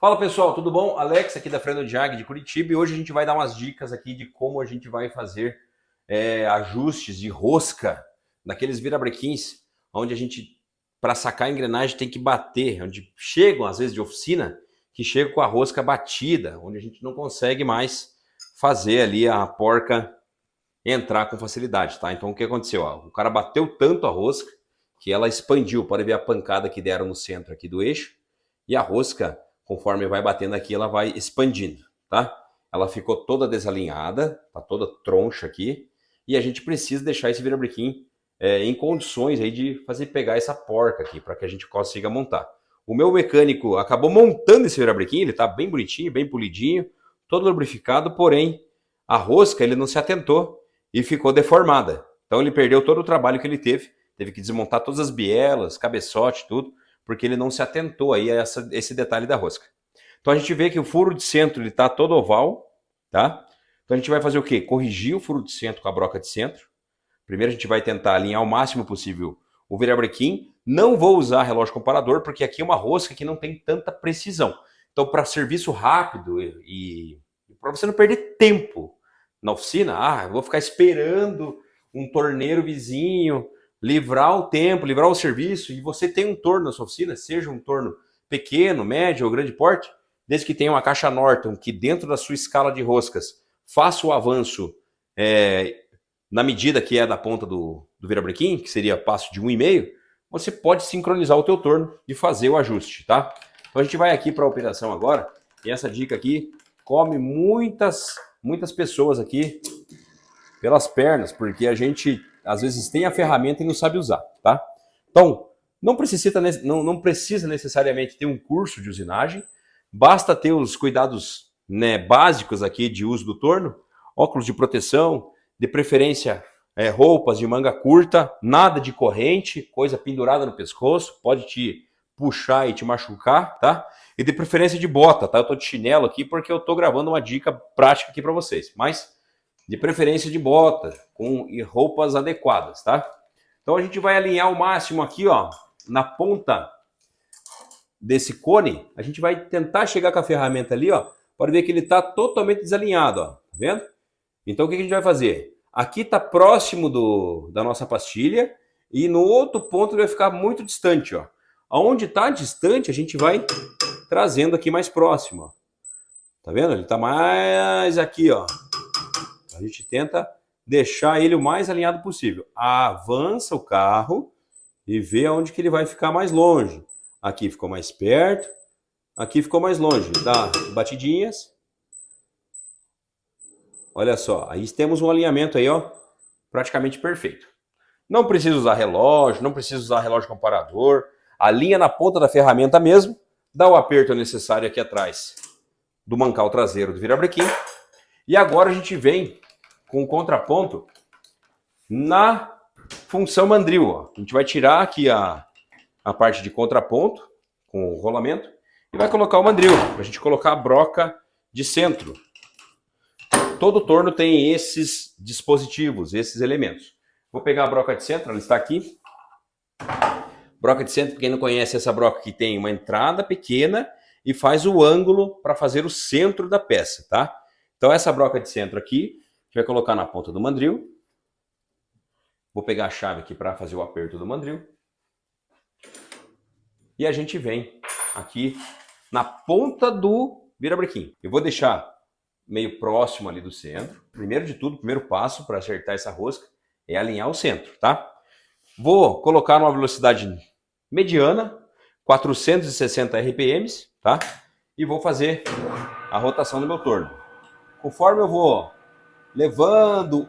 Fala pessoal, tudo bom? Alex aqui da Freno Jag de Curitiba e hoje a gente vai dar umas dicas aqui de como a gente vai fazer ajustes de rosca naqueles virabrequins, onde a gente, para sacar a engrenagem, tem que bater, onde chegam às vezes de oficina, que chegam com a rosca batida, onde a gente não consegue mais fazer ali a porca entrar com facilidade, tá? Então o que aconteceu? O cara bateu tanto a rosca que ela expandiu, pode ver a pancada que deram no centro aqui do eixo, e a rosca, conforme vai batendo aqui, ela vai expandindo, tá? Ela ficou toda desalinhada, tá toda troncha aqui, e a gente precisa deixar esse virabrequim em condições aí de fazer pegar essa porca aqui, para que a gente consiga montar. O meu mecânico acabou montando esse virabrequim, ele tá bem bonitinho, bem polidinho, todo lubrificado, porém a rosca ele não se atentou e ficou deformada. Então ele perdeu todo o trabalho que ele teve que desmontar todas as bielas, cabeçote, tudo, porque ele não se atentou aí a esse detalhe da rosca. Então a gente vê que o furo de centro ele está todo oval, tá? Então a gente vai fazer o quê? Corrigir o furo de centro com a broca de centro. Primeiro a gente vai tentar alinhar o máximo possível o virabrequim. Não vou usar relógio comparador, porque aqui é uma rosca que não tem tanta precisão. Então para serviço rápido e para você não perder tempo na oficina, eu vou ficar esperando um torneiro vizinho livrar o tempo, livrar o serviço, e você tem um torno na sua oficina, seja um torno pequeno, médio ou grande porte, desde que tenha uma caixa Norton que dentro da sua escala de roscas faça o avanço na medida que é da ponta do virabrequim, que seria passo de 1,5, você pode sincronizar o teu torno e fazer o ajuste, tá? Então a gente vai aqui para a operação agora, e essa dica aqui come muitas pessoas aqui pelas pernas, porque a gente às vezes tem a ferramenta e não sabe usar, tá? Então, não precisa necessariamente ter um curso de usinagem, basta ter os cuidados básicos aqui de uso do torno, óculos de proteção, de preferência roupas de manga curta, nada de corrente, coisa pendurada no pescoço, pode te puxar e te machucar, tá? E de preferência de bota, tá? Eu tô de chinelo aqui porque eu tô gravando uma dica prática aqui para vocês, mas de preferência de bota, com roupas adequadas, tá? Então a gente vai alinhar o máximo aqui, ó, na ponta desse cone, a gente vai tentar chegar com a ferramenta ali, ó, pode ver que ele tá totalmente desalinhado, ó, tá vendo? Então o que a gente vai fazer? Aqui tá próximo da nossa pastilha e no outro ponto ele vai ficar muito distante, ó. Aonde tá distante, a gente vai trazendo aqui mais próximo, ó. Tá vendo? Ele tá mais aqui, ó. A gente tenta deixar ele o mais alinhado possível. Avança o carro e vê aonde que ele vai ficar mais longe. Aqui ficou mais perto, aqui ficou mais longe. Dá batidinhas. Olha só, aí temos um alinhamento aí, ó, praticamente perfeito. Não precisa usar relógio, não precisa usar relógio comparador. Alinha na ponta da ferramenta mesmo, dá o aperto necessário aqui atrás do mancal traseiro do virabrequim. E agora a gente vem com o contraponto na função mandril. Ó. A gente vai tirar aqui a parte de contraponto com o rolamento e vai colocar o mandril, para a gente colocar a broca de centro. Todo torno tem esses dispositivos, esses elementos. Vou pegar a broca de centro, ela está aqui. Broca de centro, para quem não conhece, essa broca aqui tem uma entrada pequena e faz o ângulo para fazer o centro da peça, tá? Então essa broca de centro aqui, a gente vai colocar na ponta do mandril. Vou pegar a chave aqui para fazer o aperto do mandril. E a gente vem aqui na ponta do virabrequim. Eu vou deixar meio próximo ali do centro. Primeiro de tudo, o primeiro passo para acertar essa rosca é alinhar o centro, tá? Vou colocar numa velocidade mediana, 460 RPMs, tá? E vou fazer a rotação do meu torno. Conforme eu vou levando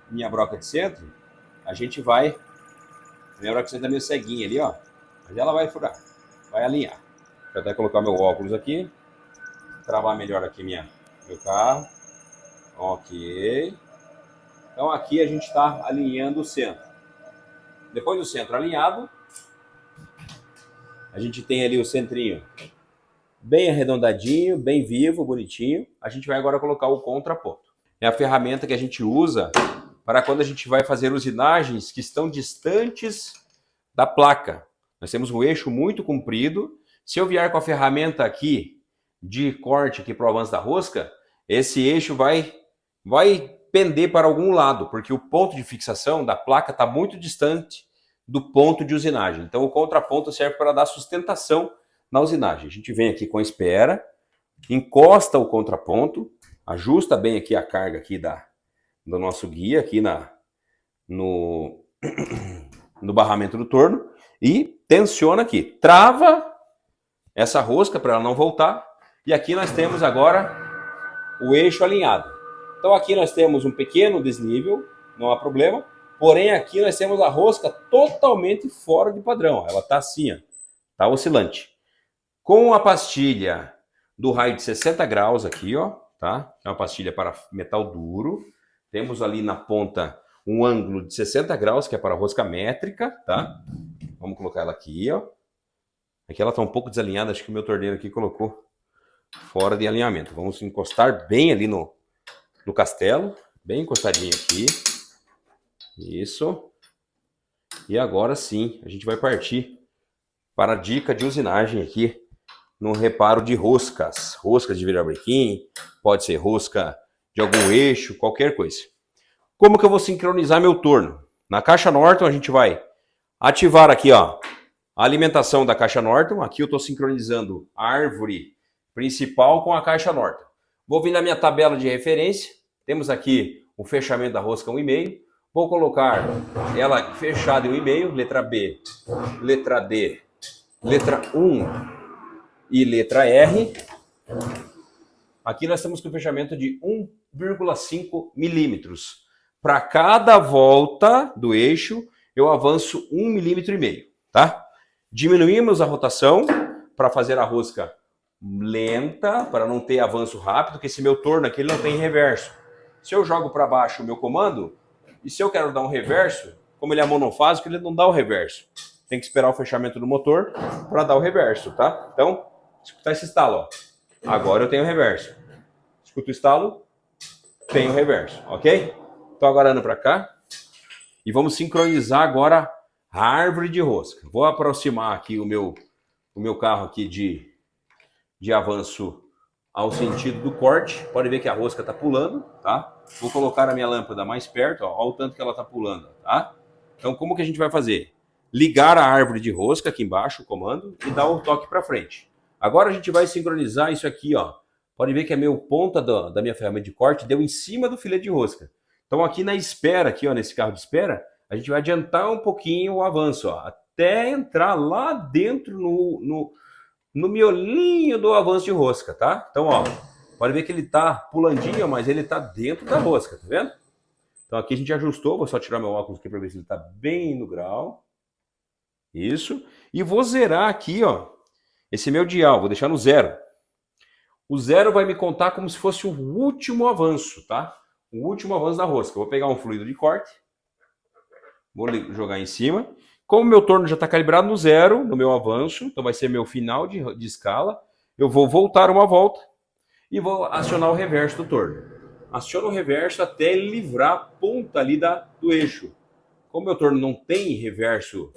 minha broca de centro, a gente vai... Minha broca de centro é meio ceguinha ali, ó. Mas ela vai furar, vai alinhar. Vou até colocar meu óculos aqui. Travar melhor aqui meu carro. Ok. Então aqui a gente está alinhando o centro. Depois do centro alinhado, a gente tem ali o centrinho bem arredondadinho, bem vivo, bonitinho. A gente vai agora colocar o contraponto. É a ferramenta que a gente usa para quando a gente vai fazer usinagens que estão distantes da placa. Nós temos um eixo muito comprido. Se eu vier com a ferramenta aqui de corte aqui para o avanço da rosca, esse eixo vai pender para algum lado, porque o ponto de fixação da placa está muito distante do ponto de usinagem. Então o contraponto serve para dar sustentação na usinagem. A gente vem aqui com a espera, encosta o contraponto, ajusta bem aqui a carga aqui do nosso guia aqui no barramento do torno e tensiona aqui. Trava essa rosca para ela não voltar. E aqui nós temos agora o eixo alinhado. Então aqui nós temos um pequeno desnível, não há problema. Porém aqui nós temos a rosca totalmente fora de padrão. Ela está assim, está oscilante. Com a pastilha do raio de 60 graus aqui, ó, tá? É uma pastilha para metal duro. Temos ali na ponta um ângulo de 60 graus, que é para rosca métrica, tá? Vamos colocar ela aqui, ó. Aqui ela está um pouco desalinhada, acho que o meu torneiro aqui colocou fora de alinhamento. Vamos encostar bem ali no castelo, bem encostadinho aqui. Isso. E agora sim, a gente vai partir para a dica de usinagem aqui no reparo de roscas. Roscas de virabrequim, pode ser rosca de algum eixo, qualquer coisa. Como que eu vou sincronizar meu torno? Na caixa Norton a gente vai ativar aqui, ó, a alimentação da caixa Norton. Aqui eu estou sincronizando a árvore principal com a caixa Norton. Vou vir na minha tabela de referência. Temos aqui o fechamento da rosca 1,5. Vou colocar ela fechada em 1,5, letra B, letra D, letra 1 e letra R. Aqui nós temos com o fechamento de 1,5 milímetros. Para cada volta do eixo, eu avanço 1,5 milímetro, tá? Diminuímos a rotação para fazer a rosca lenta, para não ter avanço rápido, porque esse meu torno aqui ele não tem reverso. Se eu jogo para baixo o meu comando, e se eu quero dar um reverso, como ele é monofásico, ele não dá o reverso. Tem que esperar o fechamento do motor para dar o reverso, tá? Então, escutar esse estalo, ó. Agora eu tenho reverso. Escuta o estalo, tenho reverso, ok? Então agora ando para cá e vamos sincronizar agora a árvore de rosca. Vou aproximar aqui o meu carro aqui de avanço ao sentido do corte. Pode ver que a rosca está pulando, tá? Vou colocar a minha lâmpada mais perto, ó, olha o tanto que ela está pulando, tá? Então como que a gente vai fazer? Ligar a árvore de rosca aqui embaixo, o comando, e dar um toque para frente. Agora a gente vai sincronizar isso aqui, ó. Pode ver que a minha ponta da minha ferramenta de corte deu em cima do filete de rosca. Então aqui na espera, aqui ó, nesse carro de espera, a gente vai adiantar um pouquinho o avanço, ó, até entrar lá dentro no miolinho do avanço de rosca, tá? Então, ó, pode ver que ele tá pulandinho, mas ele tá dentro da rosca, tá vendo? Então aqui a gente ajustou, vou só tirar meu óculos aqui para ver se ele tá bem no grau. Isso. E vou zerar aqui, ó, esse meu dial, vou deixar no 0. O 0 vai me contar como se fosse o último avanço, tá? O último avanço da rosca. Eu vou pegar um fluido de corte, vou jogar em cima. Como meu torno já está calibrado no 0, no meu avanço, então vai ser meu final de escala, eu vou voltar uma volta e vou acionar o reverso do torno. Aciono o reverso até ele livrar a ponta ali do eixo. Como meu torno não tem reverso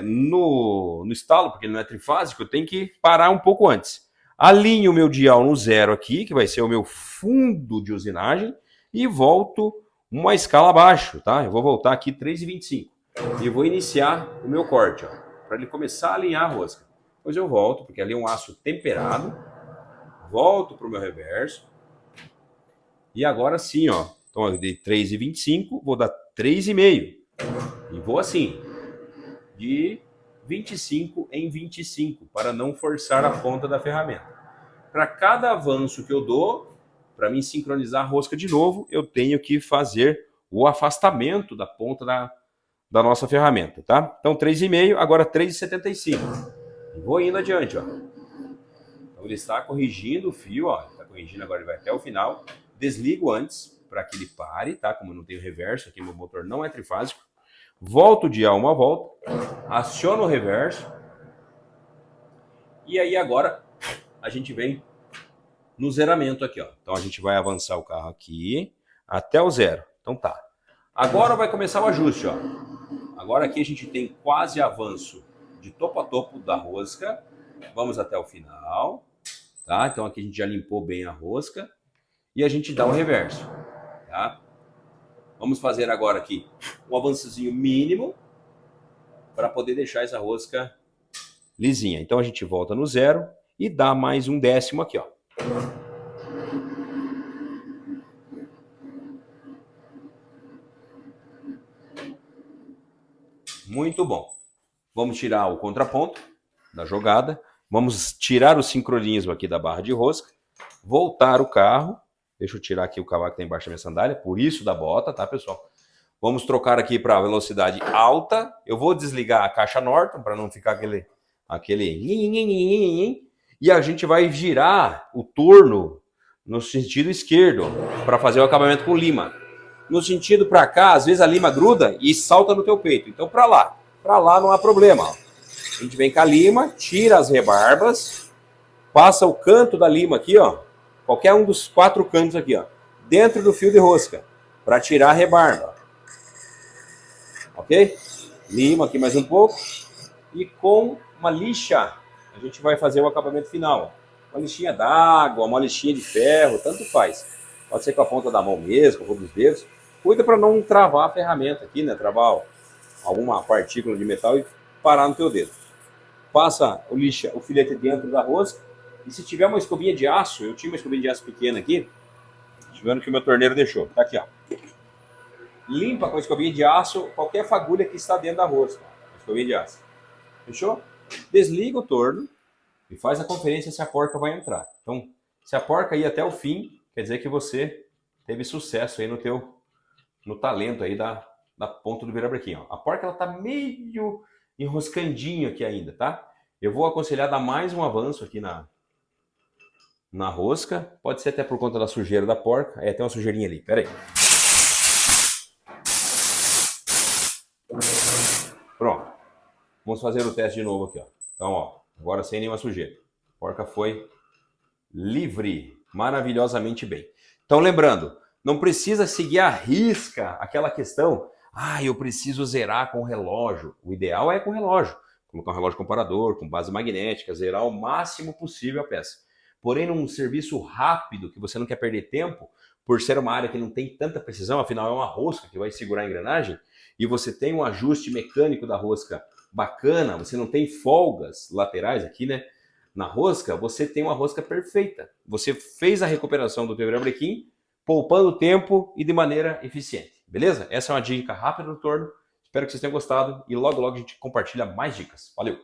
no estalo, porque ele não é trifásico, eu tenho que parar um pouco antes. Alinho o meu dial no 0 aqui, que vai ser o meu fundo de usinagem, e volto uma escala abaixo, tá? Eu vou voltar aqui 3,25. E vou iniciar o meu corte, ó, para ele começar a alinhar a rosca. Depois eu volto, porque ali é um aço temperado. Volto para o meu reverso. E agora sim, ó. Então eu dei 3,25, vou dar 3,5. E vou assim, de 25 em 25, para não forçar a ponta da ferramenta. Para cada avanço que eu dou, para mim sincronizar a rosca de novo, eu tenho que fazer o afastamento da ponta da nossa ferramenta, tá? Então 3,5, agora 3,75. E vou indo adiante, ó. Então ele está corrigindo o fio, ó. Ele está corrigindo, agora ele vai até o final. Desligo antes, para que ele pare, tá? Como eu não tenho reverso, aqui meu motor não é trifásico. Volto o dial uma volta, aciono o reverso. E aí agora a gente vem no zeramento aqui, ó. Então a gente vai avançar o carro aqui até o 0. Então tá. Agora vai começar o ajuste, ó. Agora aqui a gente tem quase avanço de topo a topo da rosca. Vamos até o final, tá? Então aqui a gente já limpou bem a rosca e a gente dá o reverso, tá? Vamos fazer agora aqui um avançozinho mínimo para poder deixar essa rosca lisinha. Então a gente volta no zero e dá mais um décimo aqui, ó. Muito bom. Vamos tirar o contraponto da jogada. Vamos tirar o sincronismo aqui da barra de rosca. Voltar o carro. Deixa eu tirar aqui o cavaco que está embaixo da minha sandália. Por isso da bota, tá, pessoal? Vamos trocar aqui para velocidade alta. Eu vou desligar a caixa Norton para não ficar aquele... E a gente vai girar o torno no sentido esquerdo para fazer o acabamento com lima. No sentido para cá, às vezes a lima gruda e salta no teu peito. Então para lá não há problema. A gente vem com a lima, tira as rebarbas, passa o canto da lima aqui, ó, qualquer um dos 4 cantos aqui, ó, dentro do fio de rosca, para tirar a rebarba. Ok? Lima aqui mais um pouco e com uma lixa a gente vai fazer o acabamento final. Uma lixinha d'água, uma lixinha de ferro, tanto faz. Pode ser com a ponta da mão mesmo, com a ponta dos dedos. Cuida para não travar a ferramenta aqui, né? Travar alguma partícula de metal e parar no teu dedo. Passa o filete dentro da rosca. E se tiver uma escovinha de aço, eu tinha uma escovinha de aço pequena aqui, vendo que o meu torneiro deixou. Tá aqui, ó. Limpa com a escovinha de aço qualquer fagulha que está dentro da rosca. Escovinha de aço. Fechou? Desliga o torno e faz a conferência se a porca vai entrar. Então, se a porca ir até o fim, quer dizer que você teve sucesso aí no talento aí da ponta do virabrequim. A porca ela tá meio enroscandinho aqui ainda, tá? Eu vou aconselhar dar mais um avanço aqui na rosca. Pode ser até por conta da sujeira da porca. Tem uma sujeirinha ali, pera aí. Pronto. Vamos fazer o teste de novo aqui, ó. Então, ó, agora sem nenhuma sujeira. A porca foi livre, maravilhosamente bem. Então, lembrando, não precisa seguir à risca aquela questão, eu preciso zerar com o relógio. O ideal é com o relógio. Colocar um relógio comparador, com base magnética, zerar o máximo possível a peça. Porém, num serviço rápido, que você não quer perder tempo, por ser uma área que não tem tanta precisão, afinal é uma rosca que vai segurar a engrenagem, e você tem um ajuste mecânico da rosca bacana, você não tem folgas laterais aqui, né? Na rosca, você tem uma rosca perfeita. Você fez a recuperação do teu virabrequim, poupando tempo e de maneira eficiente. Beleza? Essa é uma dica rápida do torno. Espero que vocês tenham gostado e logo a gente compartilha mais dicas. Valeu!